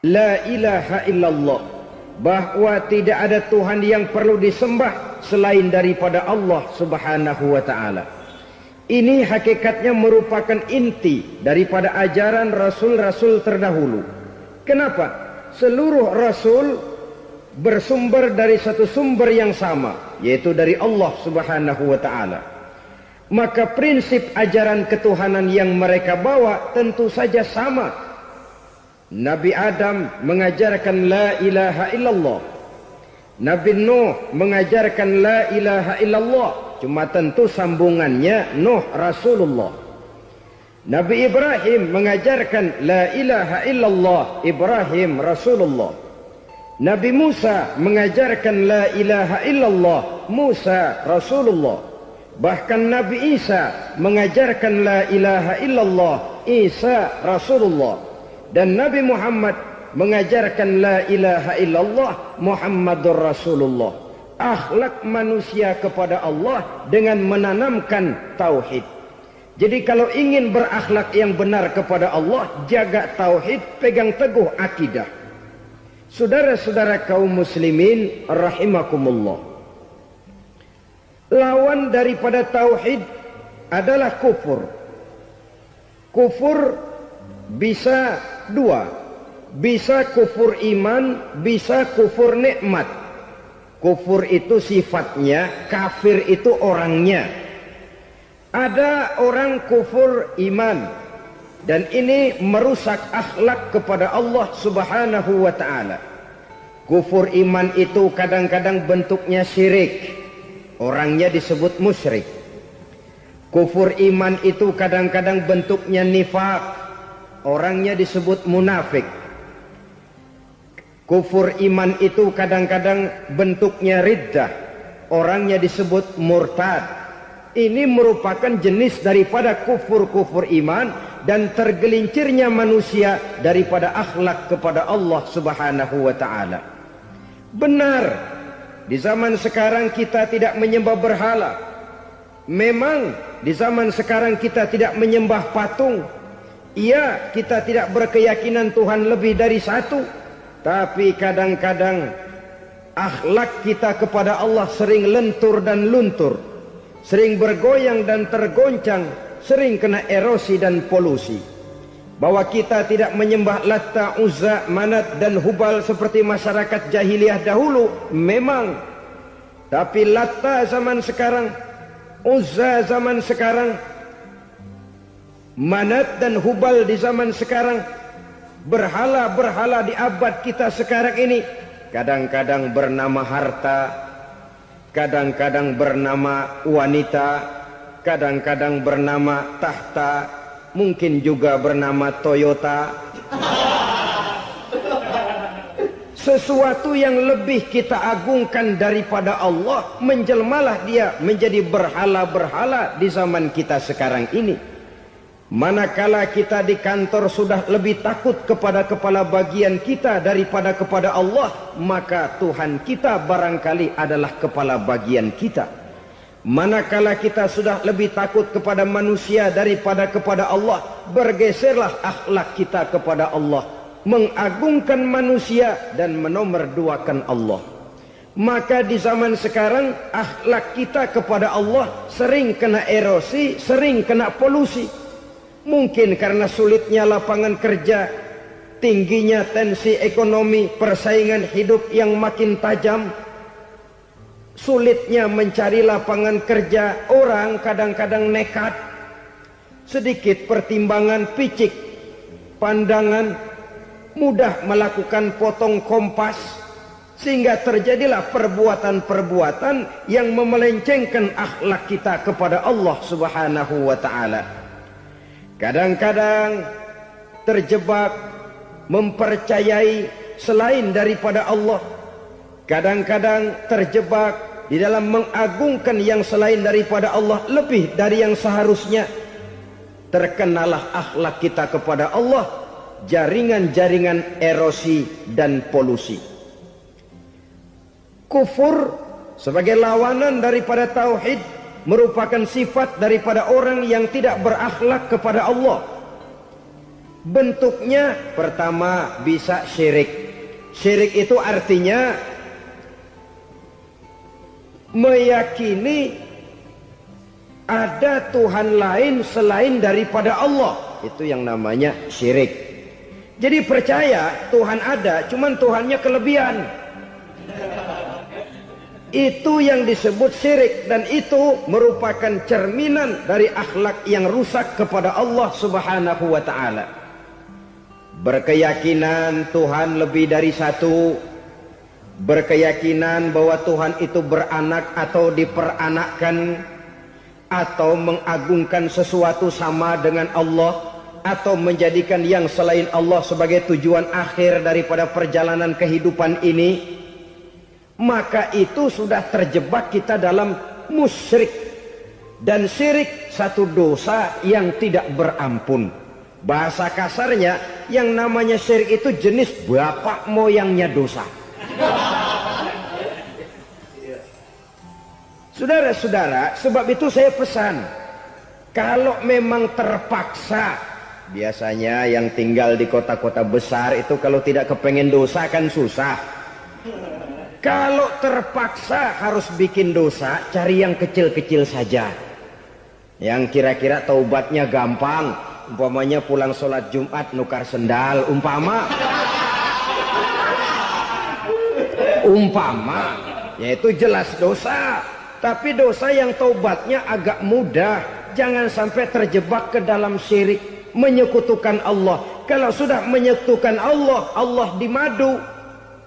La ilaha illallah, bahwa tidak ada Tuhan yang perlu disembah selain daripada Allah subhanahu wa ta'ala. Ini hakikatnya merupakan inti daripada ajaran rasul-rasul terdahulu. Kenapa? Seluruh rasul bersumber dari satu sumber yang sama, yaitu dari Allah subhanahu wa ta'ala. Maka prinsip ajaran ketuhanan yang mereka bawa tentu saja sama. Nabi Adam mengajarkan la ilaha illallah, Nabi Nuh mengajarkan la ilaha illallah, cuma tentu sambungannya Nuh Rasulullah. Nabi Ibrahim mengajarkan la ilaha illallah, Ibrahim Rasulullah. Nabi Musa mengajarkan la ilaha illallah, Musa Rasulullah. Bahkan Nabi Isa mengajarkan la ilaha illallah, Isa Rasulullah. Dan Nabi Muhammad mengajarkan la ilaha illallah, Muhammadur Rasulullah. Akhlak manusia kepada Allah dengan menanamkan tauhid. Jadi kalau ingin berakhlak yang benar kepada Allah, jaga tauhid, pegang teguh akidah. Saudara-saudara kaum muslimin rahimakumullah, lawan daripada tauhid adalah kufur. Kufur bisa dua, bisa kufur iman, bisa kufur nikmat. Kufur itu sifatnya, kafir itu orangnya. Ada orang kufur iman, dan ini merusak akhlak kepada Allah subhanahu wa ta'ala. Kufur iman itu kadang-kadang bentuknya syirik, orangnya disebut musyrik. Kufur iman itu kadang-kadang bentuknya nifaq, orangnya disebut munafik. Kufur iman itu kadang-kadang bentuknya riddah, orangnya disebut murtad. Ini merupakan jenis daripada kufur-kufur iman dan tergelincirnya manusia daripada akhlak kepada Allah subhanahu wa ta'ala. Benar, di zaman sekarang kita tidak menyembah berhala. Memang di zaman sekarang kita tidak menyembah patung. Iya, kita tidak berkeyakinan Tuhan lebih dari satu. Tapi kadang-kadang akhlak kita kepada Allah sering lentur dan luntur, sering bergoyang dan tergoncang, sering kena erosi dan polusi. Bahwa kita tidak menyembah Latta, Uzza, Manat dan Hubal seperti masyarakat jahiliyah dahulu, memang. Tapi Latta zaman sekarang, Uzza zaman sekarang, Manat dan Hubal di zaman sekarang, berhala-berhala di abad kita sekarang ini, kadang-kadang bernama harta, kadang-kadang bernama wanita, kadang-kadang bernama tahta, mungkin juga bernama Toyota. Sesuatu yang lebih kita agungkan daripada Allah, menjelmalah dia menjadi berhala-berhala di zaman kita sekarang ini. Manakala kita di kantor sudah lebih takut kepada kepala bagian kita daripada kepada Allah, maka Tuhan kita barangkali adalah kepala bagian kita. Manakala kita sudah lebih takut kepada manusia daripada kepada Allah, bergeserlah akhlak kita kepada Allah, mengagungkan manusia dan menomorduakan Allah. Maka di zaman sekarang akhlak kita kepada Allah sering kena erosi, sering kena polusi. Mungkin karena sulitnya lapangan kerja, tingginya tensi ekonomi, persaingan hidup yang makin tajam, sulitnya mencari lapangan kerja, orang kadang-kadang nekat, sedikit pertimbangan, picik pandangan, mudah melakukan potong kompas, sehingga terjadilah perbuatan-perbuatan yang memelencengkan akhlak kita kepada Allah subhanahu wa ta'ala. Kadang-kadang terjebak mempercayai selain daripada Allah. Kadang-kadang terjebak di dalam mengagungkan yang selain daripada Allah lebih dari yang seharusnya. Terkenalah akhlak kita kepada Allah, jaringan-jaringan erosi dan polusi. Kufur sebagai lawanan daripada tauhid merupakan sifat daripada orang yang tidak berakhlak kepada Allah. Bentuknya pertama bisa syirik. Syirik itu artinya meyakini ada Tuhan lain selain daripada Allah. Itu yang namanya syirik. Jadi percaya Tuhan ada, cuman Tuhannya kelebihan. Itu yang disebut syirik, dan itu merupakan cerminan dari akhlak yang rusak kepada Allah Subhanahu wa ta'ala. Berkeyakinan Tuhan lebih dari satu, berkeyakinan bahwa Tuhan itu beranak atau diperanakkan, atau mengagungkan sesuatu sama dengan Allah, atau menjadikan yang selain Allah sebagai tujuan akhir daripada perjalanan kehidupan ini, maka itu sudah terjebak kita dalam musyrik. Dan syirik satu dosa yang tidak berampun. Bahasa kasarnya, yang namanya syirik itu jenis bapak moyangnya dosa. Saudara-saudara, sebab itu saya pesan, kalau memang terpaksa, biasanya yang tinggal di kota-kota besar itu kalau tidak kepengen dosa kan susah. Kalau terpaksa harus bikin dosa, cari yang kecil-kecil saja, yang kira-kira taubatnya gampang. Umpamanya pulang sholat Jumat nukar sendal, umpama, yaitu jelas dosa. Tapi dosa yang taubatnya agak mudah. Jangan sampai terjebak ke dalam syirik, menyekutukan Allah. Kalau sudah menyekutukan Allah, Allah dimadu,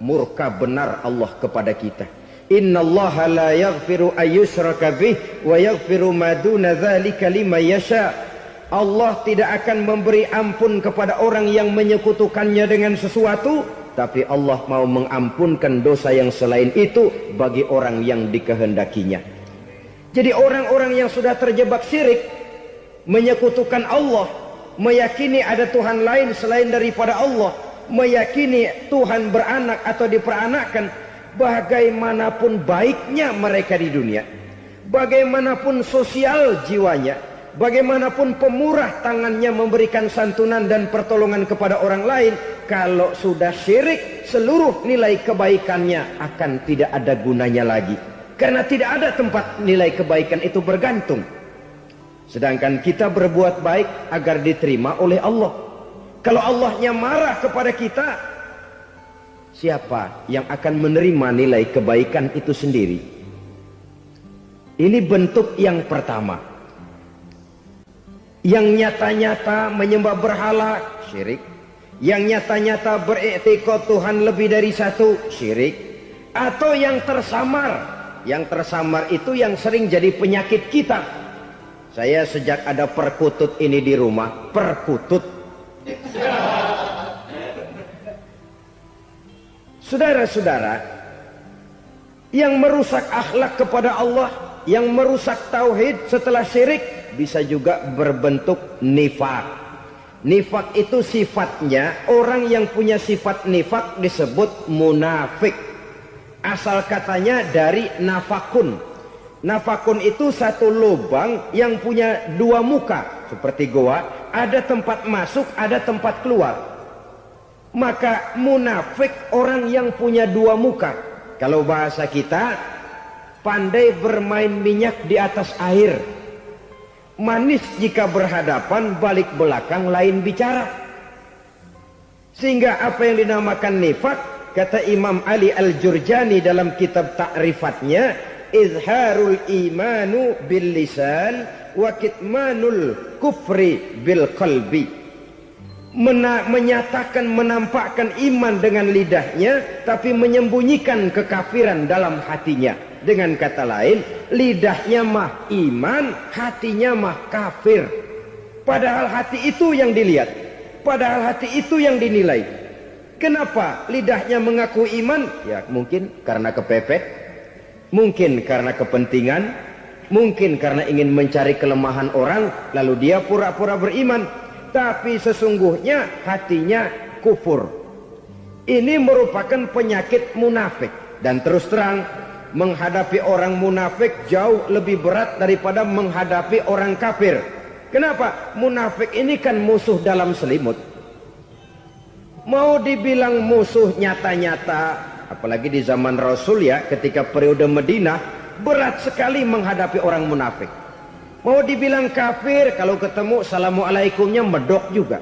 murka benar Allah kepada kita. Innallaha la yaghfiru ayyushraka bih wa yaghfiru ma duna dzalika liman yasha. Allah tidak akan memberi ampun kepada orang yang menyekutukannya dengan sesuatu, tapi Allah mau mengampunkan dosa yang selain itu bagi orang yang dikehendakinya. Jadi orang-orang yang sudah terjebak syirik, menyekutukan Allah, meyakini ada Tuhan lain selain daripada Allah, meyakini Tuhan beranak atau diperanakkan, bagaimanapun baiknya mereka di dunia, bagaimanapun sosial jiwanya, bagaimanapun pemurah tangannya memberikan santunan dan pertolongan kepada orang lain, kalau sudah syirik, seluruh nilai kebaikannya akan tidak ada gunanya lagi. Karena tidak ada tempat nilai kebaikan itu bergantung. Sedangkan kita berbuat baik agar diterima oleh Allah. Kalau Allahnya marah kepada kita, siapa yang akan menerima nilai kebaikan itu sendiri? Ini bentuk yang pertama. Yang nyata-nyata menyembah berhala, syirik. Yang nyata-nyata beriktikad Tuhan lebih dari satu, syirik. Atau yang tersamar. Yang tersamar itu yang sering jadi penyakit kita. Saya sejak ada perkutut ini di rumah, perkutut. Saudara-saudara, yang merusak akhlak kepada Allah, yang merusak tauhid setelah syirik, bisa juga berbentuk nifak. Nifak itu sifatnya, orang yang punya sifat nifak disebut munafik. Asal katanya dari nafakun. Nafakun itu satu lubang yang punya dua muka, seperti goa, ada tempat masuk, ada tempat keluar. Maka munafik orang yang punya dua muka. Kalau bahasa kita, pandai bermain minyak di atas air. Manis jika berhadapan, balik belakang lain bicara. Sehingga apa yang dinamakan nifak, kata Imam Ali Al-Jurjani dalam kitab ta'rifatnya, izharul imanu bil lisan wa kitmanul kufri bil qalbi. Menyatakan, menampakkan iman dengan lidahnya, tapi menyembunyikan kekafiran dalam hatinya. Dengan kata lain, lidahnya mah iman, hatinya mah kafir. Padahal hati itu yang dilihat, padahal hati itu yang dinilai. Kenapa lidahnya mengaku iman? Ya mungkin karena kepepet, mungkin karena kepentingan, mungkin karena ingin mencari kelemahan orang, lalu dia pura-pura beriman. Tapi sesungguhnya hatinya kufur. Ini merupakan penyakit munafik. Dan terus terang, menghadapi orang munafik jauh lebih berat daripada menghadapi orang kafir. Kenapa? Munafik ini kan musuh dalam selimut. Mau dibilang musuh nyata-nyata, apalagi di zaman Rasul ya, ketika periode Madinah, berat sekali menghadapi orang munafik. Mau dibilang kafir, kalau ketemu assalamualaikumnya medok juga.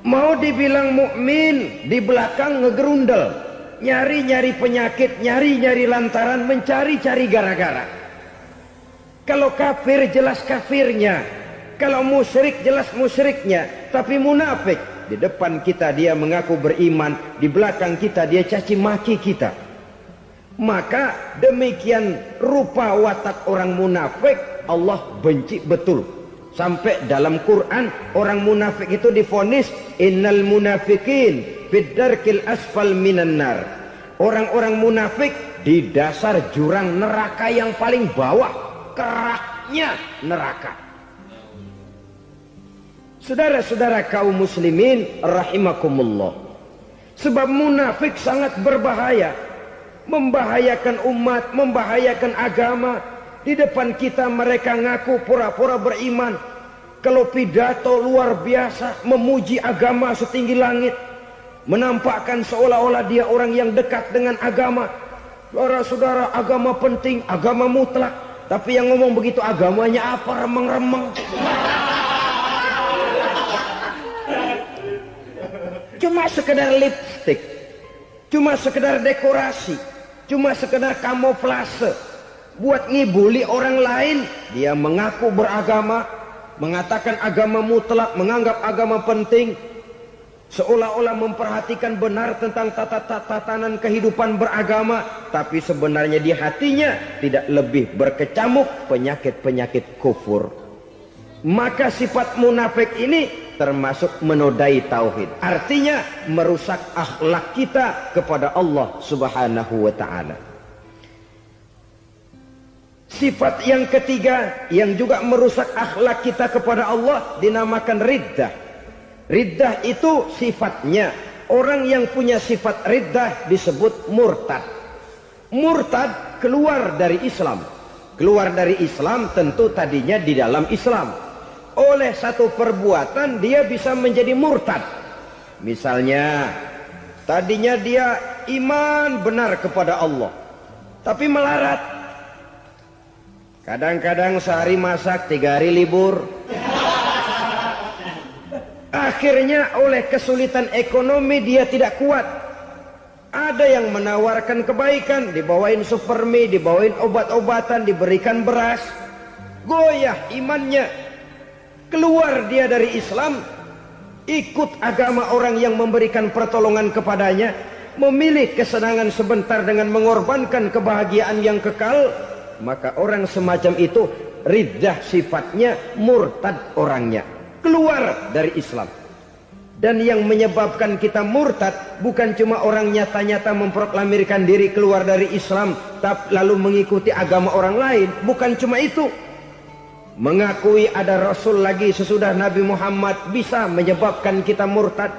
Mau dibilang mukmin, di belakang ngegerundel, nyari-nyari penyakit, nyari-nyari lantaran, mencari-cari gara-gara. Kalau kafir jelas kafirnya, kalau musyrik jelas musyriknya. Tapi munafik, di depan kita dia mengaku beriman, di belakang kita dia caci maki kita. Maka demikian rupa watak orang munafik Allah benci betul. Sampai dalam Quran orang munafik itu divonis innal munafiqin fid darkil asfal minan nar. Orang-orang munafik di dasar jurang neraka yang paling bawah, keraknya neraka. Saudara-saudara kaum muslimin rahimakumullah. Sebab munafik sangat berbahaya, membahayakan umat, membahayakan agama. Di depan kita mereka ngaku pura-pura beriman. Kalau pidato luar biasa, memuji agama setinggi langit, menampakkan seolah-olah dia orang yang dekat dengan agama. Saudara-saudara, agama penting, agama mutlak. Tapi yang ngomong begitu agamanya apa? Remeng-remeng. Cuma sekedar lipstick, cuma sekedar dekorasi, cuma sekedar kamuflase. Buat ngibuli orang lain, dia mengaku beragama, mengatakan agama mutlak, menganggap agama penting, seolah-olah memperhatikan benar tentang tatanan kehidupan beragama, tapi sebenarnya di hatinya tidak lebih berkecamuk penyakit-penyakit kufur. Maka sifat munafik ini termasuk menodai tauhid, artinya merusak akhlak kita kepada Allah Subhanahu wa ta'ala. Sifat yang ketiga yang juga merusak akhlak kita kepada Allah dinamakan riddah. Riddah itu sifatnya, orang yang punya sifat riddah disebut murtad. Murtad keluar dari Islam. Keluar dari Islam tentu tadinya di dalam Islam. Oleh satu perbuatan dia bisa menjadi murtad. Misalnya tadinya dia iman benar kepada Allah, tapi melarat. Kadang-kadang sehari masak, 3 hari libur. Akhirnya oleh kesulitan ekonomi dia tidak kuat. Ada yang menawarkan kebaikan, dibawain supermi, dibawain obat-obatan, diberikan beras. Goyah imannya. Keluar dia dari Islam, ikut agama orang yang memberikan pertolongan kepadanya, memilih kesenangan sebentar dengan mengorbankan kebahagiaan yang kekal. Maka orang semacam itu riddah sifatnya, murtad orangnya, keluar dari Islam. Dan yang menyebabkan kita murtad bukan cuma orang nyata-nyata memproklamirkan diri keluar dari Islam tapi lalu mengikuti agama orang lain, bukan cuma itu. Mengakui ada Rasul lagi sesudah Nabi Muhammad bisa menyebabkan kita murtad.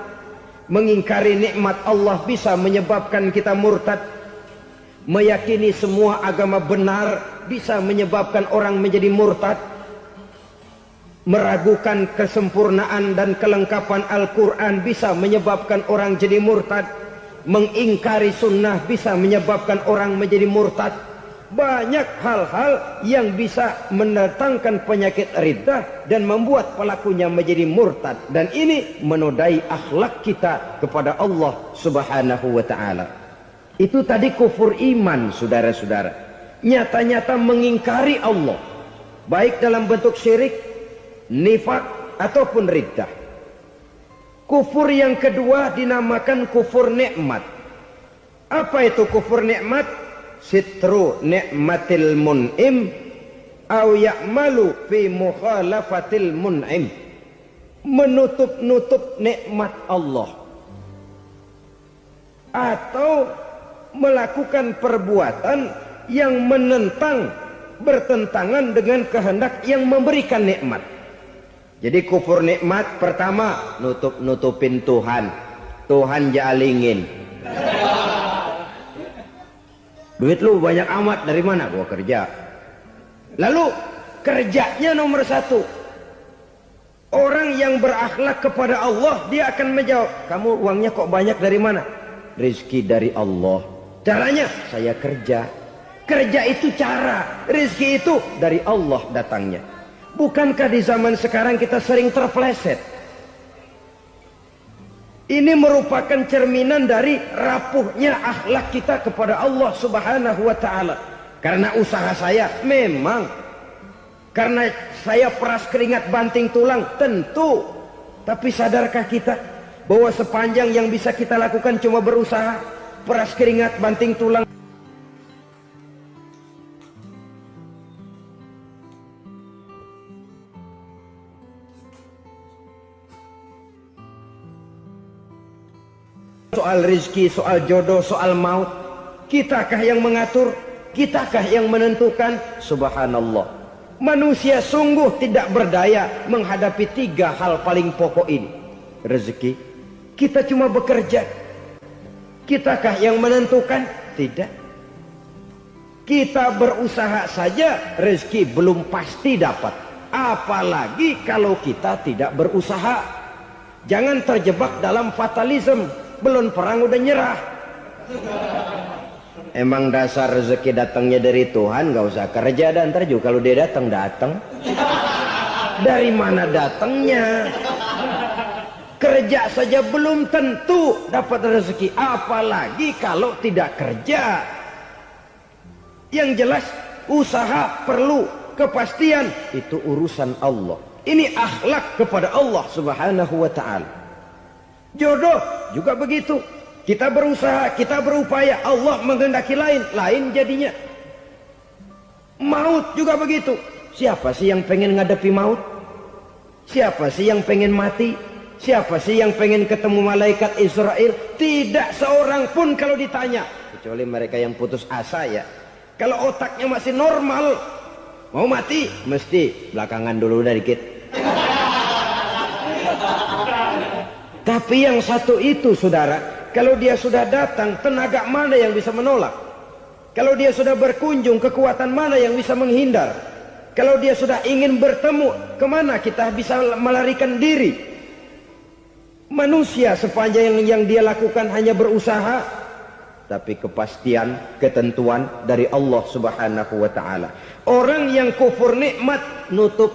Mengingkari nikmat Allah bisa menyebabkan kita murtad. Meyakini semua agama benar bisa menyebabkan orang menjadi murtad. Meragukan kesempurnaan dan kelengkapan Al-Quran bisa menyebabkan orang jadi murtad. Mengingkari sunnah bisa menyebabkan orang menjadi murtad. Banyak hal-hal yang bisa mendatangkan penyakit riddah dan membuat pelakunya menjadi murtad. Dan ini menodai akhlak kita kepada Allah Subhanahu wa ta'ala. Itu tadi kufur iman, saudara-saudara. Nyata-nyata mengingkari Allah, baik dalam bentuk syirik, nifak, ataupun riddah. Kufur yang kedua dinamakan kufur nikmat. Apa itu kufur nikmat? Sitru nikmatil mun'im au ya'malu fi mukhalafatil mun'im. Menutup-nutup nikmat Allah, atau melakukan perbuatan yang menentang, bertentangan dengan kehendak yang memberikan nikmat. Jadi kufur nikmat pertama, nutup-nutupin Tuhan. Tuhan jalingin. Duit lu banyak amat, dari mana? Gua kerja. Lalu kerjanya nomor 1. Orang yang berakhlak kepada Allah, dia akan menjawab, kamu uangnya kok banyak dari mana? Rezeki dari Allah. Caranya, saya kerja. Kerja itu cara, rezeki itu dari Allah datangnya. Bukankah di zaman sekarang kita sering terpeleset? Ini merupakan cerminan dari rapuhnya akhlak kita kepada Allah Subhanahu wa ta'ala. Karena usaha saya memang, karena saya peras keringat banting tulang, tentu. Tapi sadarkah kita bahwa sepanjang yang bisa kita lakukan cuma berusaha, peras keringat banting tulang. Soal rezeki, soal jodoh, soal maut, kitakah yang mengatur? Kitakah yang menentukan? Subhanallah. Manusia sungguh tidak berdaya menghadapi 3 hal paling pokok ini. Rezeki, kita cuma bekerja. Kitakah yang menentukan? Tidak. Kita berusaha saja, rezeki belum pasti dapat. Apalagi kalau kita tidak berusaha. Jangan terjebak dalam fatalisme. Belum perang udah nyerah. Emang dasar rezeki datangnya dari Tuhan, gak usah kerja, dan ntar juga kalau dia datang. Dari mana datangnya? Kerja saja belum tentu dapat rezeki, apalagi kalau tidak kerja. Yang jelas usaha perlu kepastian, itu urusan Allah. Ini akhlak kepada Allah Subhanahu wa ta'ala. Jodoh juga begitu. Kita berusaha, kita berupaya, Allah menghendaki lain jadinya. Maut juga begitu. Siapa sih yang pengen ngadepi maut? Siapa sih yang pengen mati? Siapa sih yang pengen ketemu malaikat Israel? Tidak seorang pun kalau ditanya, kecuali mereka yang putus asa ya. Kalau otaknya masih normal, mau mati mesti belakangan dulu udah dikit. Tapi yang satu itu saudara, kalau dia sudah datang, tenaga mana yang bisa menolak? Kalau dia sudah berkunjung, kekuatan mana yang bisa menghindar? Kalau dia sudah ingin bertemu, kemana kita bisa melarikan diri? Manusia sepanjang yang dia lakukan hanya berusaha, tapi kepastian, ketentuan dari Allah Subhanahu wa ta'ala. Orang yang kufur nikmat,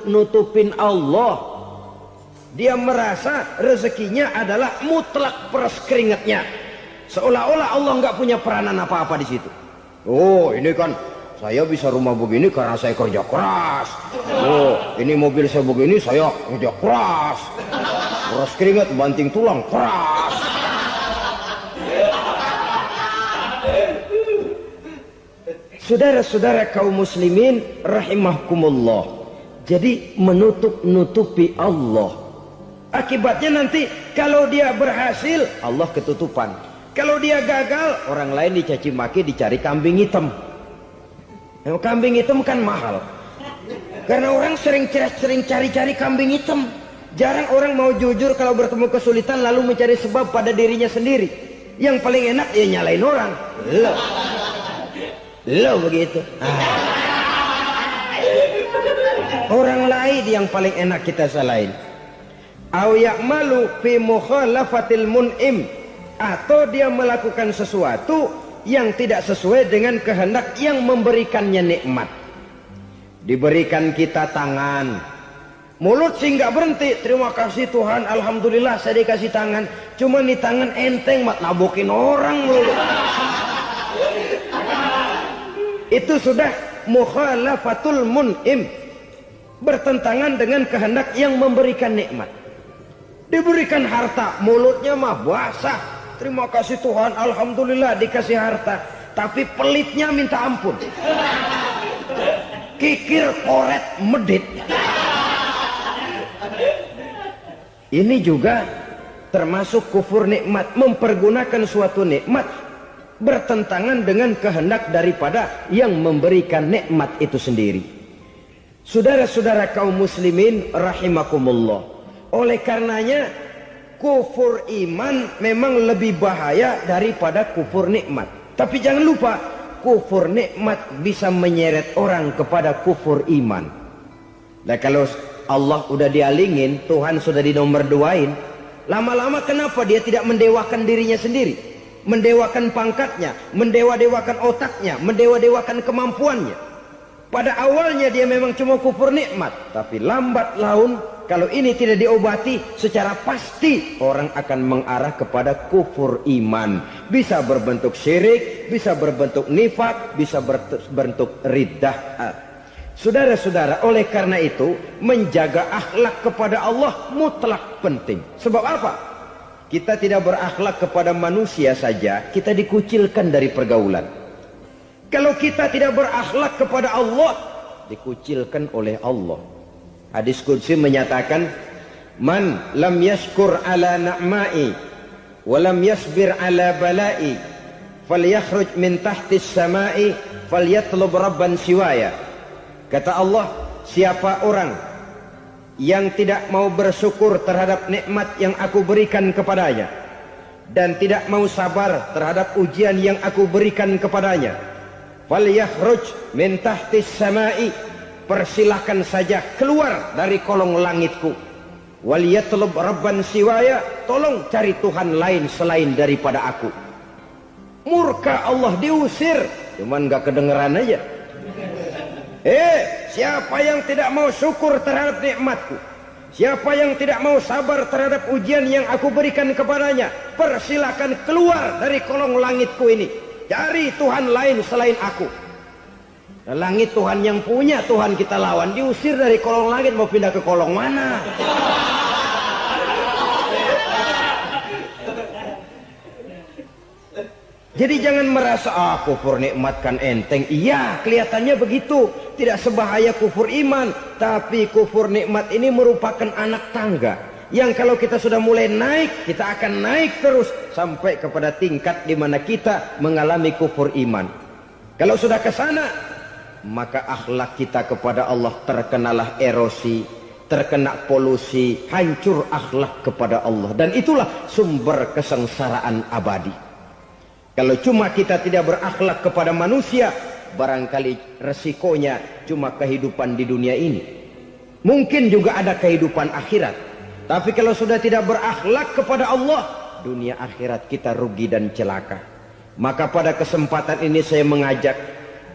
nutupin Allah. Dia merasa rezekinya adalah mutlak peras keringatnya. Seolah-olah Allah nggak punya peranan apa-apa di situ. Oh, ini kan saya bisa rumah begini karena saya kerja keras. Oh, ini mobil saya begini saya kerja keras. Peras keringat banting tulang keras. Saudara-saudara kaum muslimin rahimahkumullah. Jadi menutup-nutupi Allah. Akibatnya nanti kalau dia berhasil, Allah ketutupan. Kalau dia gagal, orang lain dicaci maki, dicari kambing hitam. Kambing hitam kan mahal. Karena orang sering cari-cari kambing hitam. Jarang orang mau jujur kalau bertemu kesulitan lalu mencari sebab pada dirinya sendiri. Yang paling enak ya nyalain orang. Lo begitu. Orang lain yang paling enak kita salahin. Au ya'malu fi mukhalafatil mun'im, atau dia melakukan sesuatu yang tidak sesuai dengan kehendak yang memberikannya nikmat. Diberikan kita tangan, mulut sih nggak berhenti, terima kasih Tuhan, alhamdulillah saya dikasih tangan. Cuma nih tangan enteng mat nabokin orang mulu. Itu sudah mukhalafatul mun'im, bertentangan dengan kehendak yang memberikan nikmat. Diberikan harta, mulutnya mah basah, terima kasih Tuhan, alhamdulillah dikasih harta, tapi pelitnya minta ampun. Kikir, koret, medit. Ini juga termasuk kufur nikmat, mempergunakan suatu nikmat bertentangan dengan kehendak daripada yang memberikan nikmat itu sendiri. Saudara-saudara kaum muslimin rahimakumullah. Oleh karenanya kufur iman memang lebih bahaya daripada kufur nikmat. Tapi jangan lupa, kufur nikmat bisa menyeret orang kepada kufur iman. Nah, kalau Allah udah dialingin, Tuhan sudah dinomor duain. Lama-lama kenapa dia tidak mendewakan dirinya sendiri? Mendewakan pangkatnya, mendewa-dewakan otaknya, mendewa-dewakan kemampuannya. Pada awalnya dia memang cuma kufur nikmat, tapi lambat laun kalau ini tidak diobati, secara pasti orang akan mengarah kepada kufur iman. Bisa berbentuk syirik, bisa berbentuk nifak, bisa berbentuk riddah. Saudara-saudara, oleh karena itu menjaga akhlak kepada Allah mutlak penting. Sebab apa? Kita tidak berakhlak kepada manusia saja, kita dikucilkan dari pergaulan. Kalau kita tidak berakhlak kepada Allah, dikucilkan oleh Allah. Hadis qudsi menyatakan, man lam yashkur ala na'ma'i wa lam yasbir ala bala'i falyakhruj min tahtis sama'i falyatlub rabban siwaya. Kata Allah, siapa orang yang tidak mau bersyukur terhadap nikmat yang aku berikan kepadanya dan tidak mau sabar terhadap ujian yang aku berikan kepadanya, falyakhruj min tahtis sama'i, persilahkan saja keluar dari kolong langitku, waliyatlub rabban siwaya, tolong cari Tuhan lain selain daripada aku. Murka Allah, diusir, cuman gak kedengeran aja. Siapa yang tidak mau syukur terhadap nikmatku, siapa yang tidak mau sabar terhadap ujian yang aku berikan kepadanya, persilakan keluar dari kolong langitku ini, cari Tuhan lain selain aku. Langit Tuhan yang punya, Tuhan kita lawan, diusir dari kolong langit, mau pindah ke kolong mana? Jadi jangan merasa kufur nikmat kan enteng. Iya, kelihatannya begitu, tidak sebahaya kufur iman. Tapi kufur nikmat ini merupakan anak tangga yang kalau kita sudah mulai naik, kita akan naik terus sampai kepada tingkat di mana kita mengalami kufur iman. Kalau sudah ke sana, maka akhlak kita kepada Allah terkenalah erosi, terkena polusi, hancur akhlak kepada Allah, dan itulah sumber kesengsaraan abadi. Kalau cuma kita tidak berakhlak kepada manusia, barangkali resikonya cuma kehidupan di dunia ini. Mungkin juga ada kehidupan akhirat. Tapi kalau sudah tidak berakhlak kepada Allah, dunia akhirat kita rugi dan celaka. Maka pada kesempatan ini saya mengajak,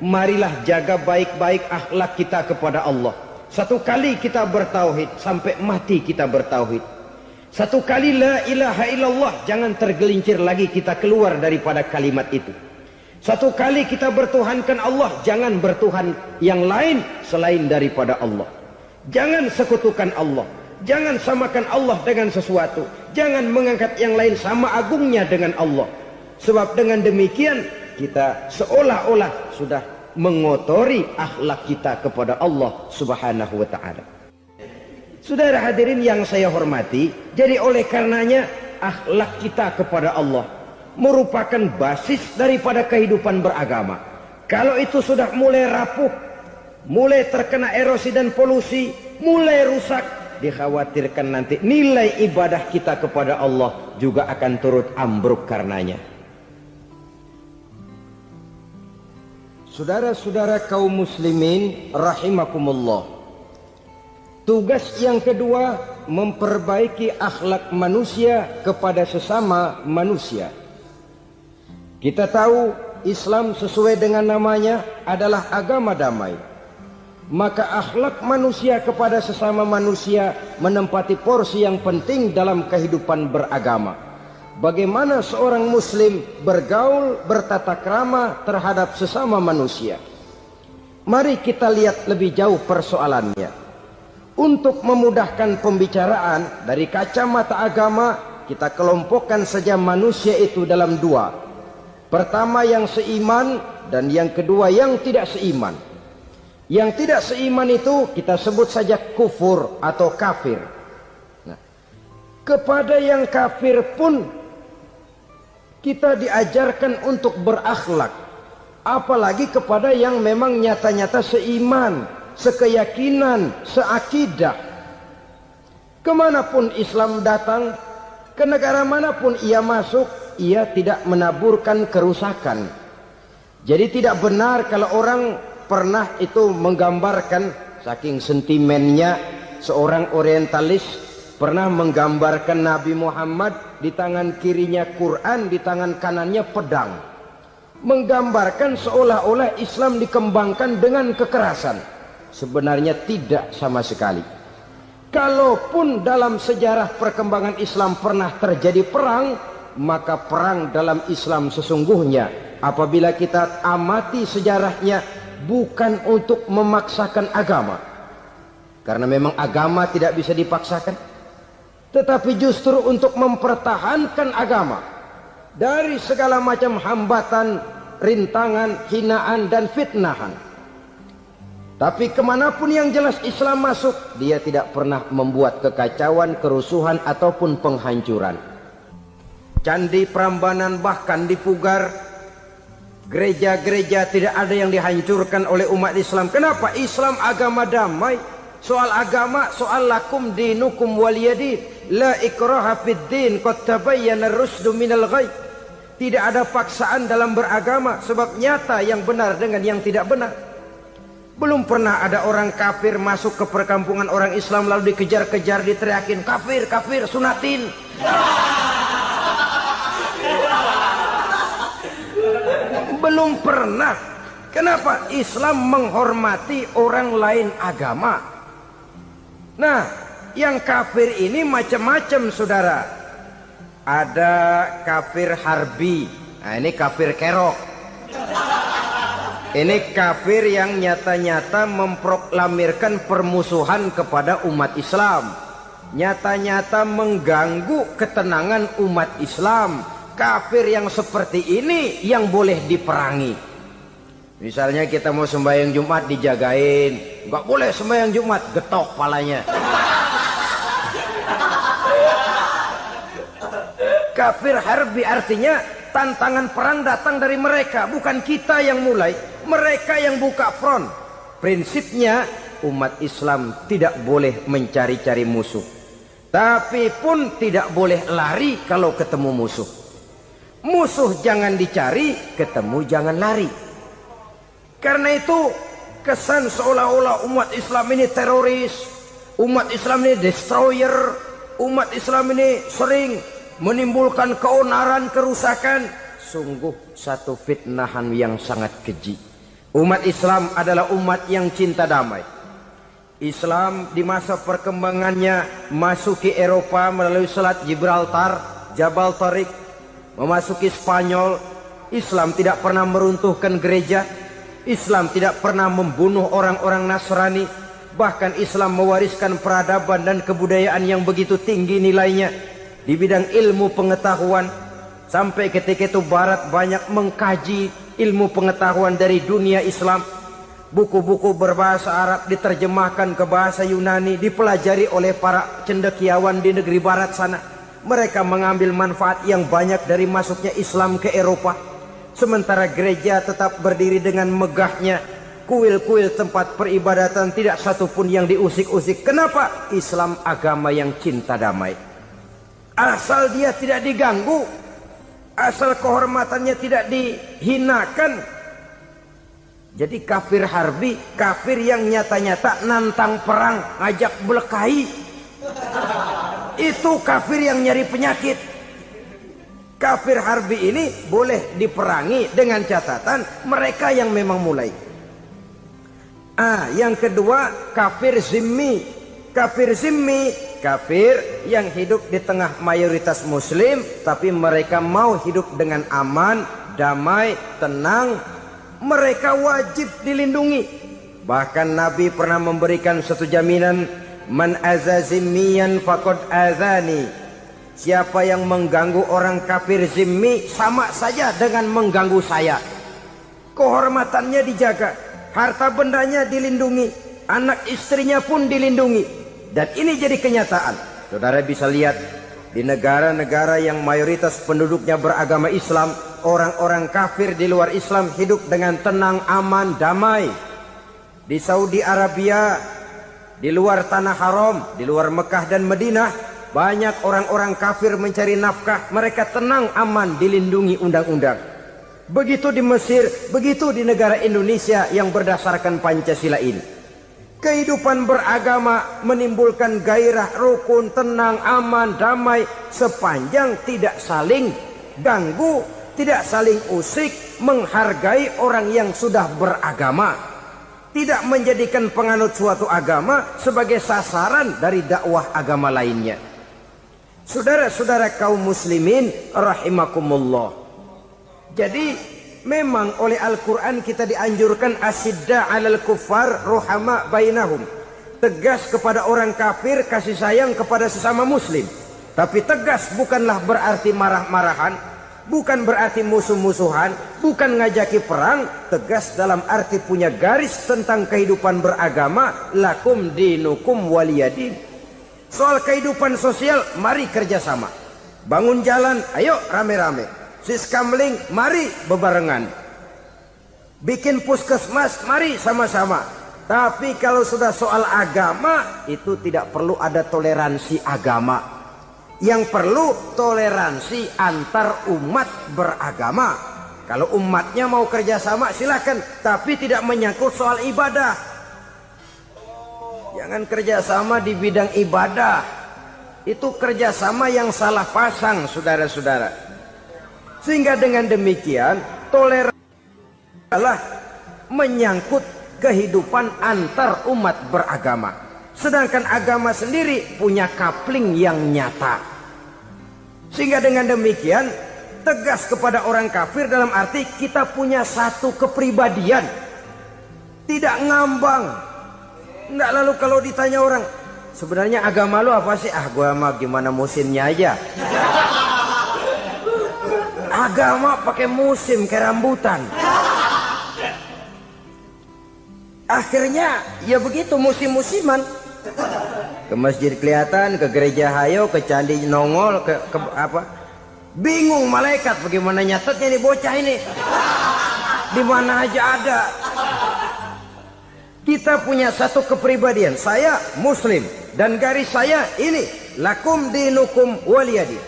marilah jaga baik-baik akhlak kita kepada Allah. Satu kali kita bertauhid, sampai mati kita bertauhid. Satu kali la ilaha illallah, jangan tergelincir lagi kita keluar daripada kalimat itu. Satu kali kita bertuhankan Allah, jangan bertuhan yang lain selain daripada Allah. Jangan sekutukan Allah, jangan samakan Allah dengan sesuatu, jangan mengangkat yang lain sama agungnya dengan Allah. Sebab dengan demikian kita seolah-olah sudah mengotori akhlak kita kepada Allah Subhanahu wa ta'ala. Saudara hadirin yang saya hormati, jadi oleh karenanya akhlak kita kepada Allah merupakan basis daripada kehidupan beragama. Kalau itu sudah mulai rapuh, mulai terkena erosi dan polusi, mulai rusak, dikhawatirkan nanti nilai ibadah kita kepada Allah juga akan turut ambruk karenanya. Saudara-saudara kaum muslimin rahimakumullah, tugas yang kedua, memperbaiki akhlak manusia kepada sesama manusia. Kita tahu Islam sesuai dengan namanya adalah agama damai. Maka akhlak manusia kepada sesama manusia menempati porsi yang penting dalam kehidupan beragama. Bagaimana seorang muslim bergaul, bertata krama terhadap sesama manusia. Mari kita lihat lebih jauh persoalannya. Untuk memudahkan pembicaraan dari kacamata agama, kita kelompokkan saja manusia itu dalam dua. Pertama yang seiman, dan yang kedua yang tidak seiman. Yang tidak seiman itu kita sebut saja kufur atau kafir. Nah, kepada yang kafir pun kita diajarkan untuk berakhlak, apalagi kepada yang memang nyata-nyata seiman, sekeyakinan, seakidah. Kemanapun Islam datang, ke negara manapun ia masuk, ia tidak menaburkan kerusakan. Jadi tidak benar kalau orang pernah itu menggambarkan, saking sentimennya, seorang orientalis pernah menggambarkan Nabi Muhammad di tangan kirinya Quran, di tangan kanannya pedang. Menggambarkan seolah-olah Islam dikembangkan dengan kekerasan. Sebenarnya tidak sama sekali. Kalaupun dalam sejarah perkembangan Islam pernah terjadi perang, maka perang dalam Islam sesungguhnya apabila kita amati sejarahnya bukan untuk memaksakan agama. Karena memang agama tidak bisa dipaksakan. Tetapi justru untuk mempertahankan agama dari segala macam hambatan, rintangan, hinaan dan fitnahan. Tapi kemanapun yang jelas Islam masuk, dia tidak pernah membuat kekacauan, kerusuhan ataupun penghancuran. Candi Prambanan bahkan dipugar, gereja-gereja tidak ada yang dihancurkan oleh umat Islam. Kenapa? Islam agama damai. Soal agama, soal lakum dinukum waliyadin, la ikraha fid din, qad tabayyana ar-rusdu minal ghayy. Tidak ada paksaan dalam beragama, sebab nyata yang benar dengan yang tidak benar. Belum pernah ada orang kafir masuk ke perkampungan orang Islam lalu dikejar-kejar, diteriakin kafir, kafir, sunatin. Belum pernah. Kenapa? Islam menghormati orang lain agama. Nah, yang kafir ini macam-macam, saudara. Ada kafir harbi. Nah, ini kafir kerok. Ini kafir yang nyata-nyata memproklamirkan permusuhan kepada umat Islam. Nyata-nyata mengganggu ketenangan umat Islam. Kafir yang seperti ini yang boleh diperangi. Misalnya kita mau sembahyang Jumat dijagain, nggak boleh sembahyang Jumat, getok palanya. Kafir harbi artinya tantangan perang datang dari mereka, bukan kita yang mulai, mereka yang buka front. Prinsipnya umat Islam tidak boleh mencari-cari musuh, tapi pun tidak boleh lari kalau ketemu musuh. Musuh jangan dicari, ketemu jangan lari. Karena itu kesan seolah-olah umat Islam ini teroris, umat Islam ini destroyer, umat Islam ini sering menimbulkan keonaran, kerusakan. Sungguh satu fitnahan yang sangat keji. Umat Islam adalah umat yang cinta damai. Islam di masa perkembangannya masuki Eropa melalui Selat Gibraltar, Jabal Tariq, memasuki Spanyol. Islam tidak pernah meruntuhkan gereja. Islam tidak pernah membunuh orang-orang Nasrani. Bahkan Islam mewariskan peradaban dan kebudayaan yang begitu tinggi nilainya di bidang ilmu pengetahuan. Sampai ketika itu Barat banyak mengkaji ilmu pengetahuan dari dunia Islam. Buku-buku berbahasa Arab diterjemahkan ke bahasa Yunani, dipelajari oleh para cendekiawan di negeri Barat sana. Mereka mengambil manfaat yang banyak dari masuknya Islam ke Eropa. Sementara gereja tetap berdiri dengan megahnya. Kuil-kuil tempat peribadatan tidak satupun yang diusik-usik. Kenapa? Islam agama yang cinta damai. Asal dia tidak diganggu, asal kehormatannya tidak dihinakan. Jadi kafir harbi, kafir yang nyata-nyata nantang perang, ngajak berkelahi. Itu kafir yang nyari penyakit. Kafir harbi ini boleh diperangi dengan catatan mereka yang memang mulai. Yang kedua kafir zimmi. Kafir zimmi, kafir yang hidup di tengah mayoritas muslim, tapi mereka mau hidup dengan aman, damai, tenang. Mereka wajib dilindungi. Bahkan Nabi pernah memberikan satu jaminan, man aza zimmiyan faqad azani. Siapa yang mengganggu orang kafir zimmi sama saja dengan mengganggu saya. Kehormatannya dijaga, harta bendanya dilindungi, anak istrinya pun dilindungi. Dan ini jadi kenyataan. Saudara bisa lihat di negara-negara yang mayoritas penduduknya beragama Islam, orang-orang kafir di luar Islam hidup dengan tenang, aman, damai. Di Saudi Arabia, di luar tanah haram, di luar Mekah dan Madinah, banyak orang-orang kafir mencari nafkah. Mereka tenang, aman, dilindungi undang-undang. Begitu di Mesir, begitu di negara Indonesia yang berdasarkan Pancasila ini. Kehidupan beragama menimbulkan gairah, rukun, tenang, aman, damai, sepanjang tidak saling ganggu, tidak saling usik, menghargai orang yang sudah beragama, tidak menjadikan penganut suatu agama sebagai sasaran dari dakwah agama lainnya. Saudara-saudara kaum muslimin rahimakumullah. Jadi memang oleh Al-Quran kita dianjurkan asyidda 'alal kuffar ruhama bainahum. Tegas kepada orang kafir, kasih sayang kepada sesama muslim. Tapi tegas bukanlah berarti marah-marahan, bukan berarti musuh-musuhan, bukan ngajaki perang. Tegas dalam arti punya garis tentang kehidupan beragama, lakum dinukum waliyadin. Soal kehidupan sosial, mari kerjasama. Bangun jalan, ayo rame-rame. Siskamling, mari bebarengan. Bikin puskesmas, mari sama-sama. Tapi kalau sudah soal agama, itu tidak perlu ada toleransi agama. Yang perlu toleransi antar umat beragama. Kalau umatnya mau kerjasama silakan, tapi tidak menyangkut soal ibadah. Jangan kerjasama di bidang ibadah. Itu kerjasama yang salah pasang, saudara-saudara. Sehingga dengan demikian toleransi adalah menyangkut kehidupan antar umat beragama. Sedangkan agama sendiri punya coupling yang nyata. Sehingga dengan demikian tegas kepada orang kafir dalam arti kita punya satu kepribadian. Tidak ngambang. Enggak, lalu kalau ditanya orang, sebenarnya agama lu apa sih? Ah, gua mah gimana musimnya aja. Agama pakai musim kayak rambutan. Akhirnya ya begitu, musim-musiman. Ke masjid kelihatan, ke gereja hayo, ke candi nongol, ke apa? Bingung malaikat bagaimana nyatetnya nih bocah ini. Di mana aja ada. Kita punya satu kepribadian. Saya muslim dan garis saya ini, lakum dinukum waliyadin.